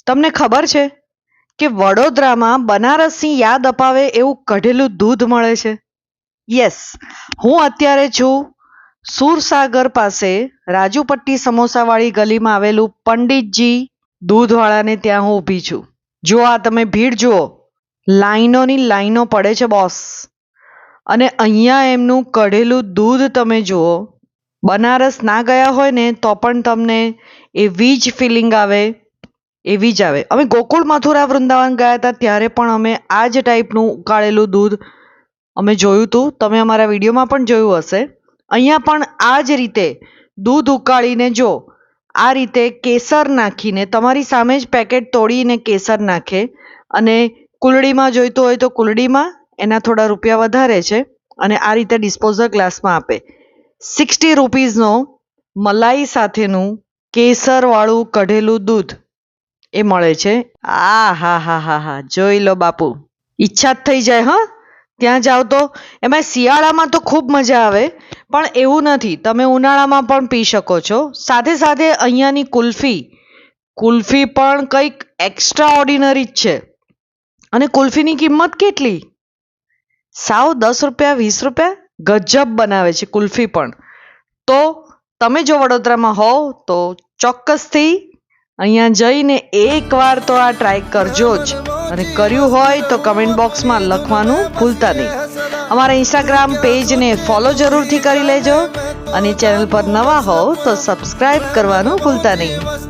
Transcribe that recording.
તમને ખબર છે કે વડોદરામાં બનારસની યાદ અપાવે એવું કઢેલું દૂધ મળે છે? યસ, હું અત્યારે છું સુરસાગર પાસે રાજુપટ્ટી સમોસાવાળી ગલીમાં આવેલું પંડિતજી દૂધવાળાને ત્યાં હું ઊભી છું. જો આ તમે ભીડ જુઓ, લાઈનોની લાઈનો પડે છે બોસ. અને અહીંયા એમનું કઢેલું દૂધ તમે જુઓ. બનારસ ના ગયા હોય ને તો પણ તમને એવી જ ફિલિંગ આવે, એવી જ આવે. અમે ગોકુળ મથુરા વૃંદાવન ગયા હતા ત્યારે પણ અમે આ જ ટાઈપનું ઉકાળેલું દૂધ અમે જોયું હતું. તમે અમારા વિડીયોમાં પણ જોયું હશે. અહીંયા પણ આ જ રીતે દૂધ ઉકાળીને જો આ રીતે કેસર નાખીને, તમારી સામે જ પેકેટ તોડીને કેસર નાખે અને કુલડીમાં જોઈતું હોય તો કુલડીમાં, એના થોડા રૂપિયા વધારે છે, અને આ રીતે ડિસ્પોઝલ ગ્લાસમાં આપે. 60 રૂપીઝનો મલાઈ સાથેનું કેસરવાળું કઢેલું દૂધ એ મળે છે. આ હા હા હા હા, જોઈ લો બાપુ, ઈચ્છા જ થઈ જાય. હા, ત્યાં જાઓ તો. એમાં શિયાળામાં તો ખૂબ મજા આવે, પણ એવું નથી, તમે ઉનાળામાં પણ પી શકો છો. સાથે સાથે અહીંયાની કુલ્ફી પણ કંઈક એક્સ્ટ્રા ઓર્ડિનરી જ છે. અને કુલ્ફીની કિંમત કેટલી? સાવ 10 રૂપિયા, 20 રૂપિયા. ગજબ બનાવે છે કુલ્ફી પણ. તો તમે જો વડોદરામાં હોવ તો ચોક્કસથી અહીંયા જઈને એકવાર તો આ ટ્રાય કરજો જ. અને કર્યું હોય તો કમેન્ટ બોક્સમાં લખવાનું ભૂલતા નહીં. અમારા ઇન્સ્ટાગ્રામ પેજને ફોલો જરૂરથી કરી લેજો, અને ચેનલ પર નવા હોવ તો સબસ્ક્રાઈબ કરવાનું ભૂલતા નહીં.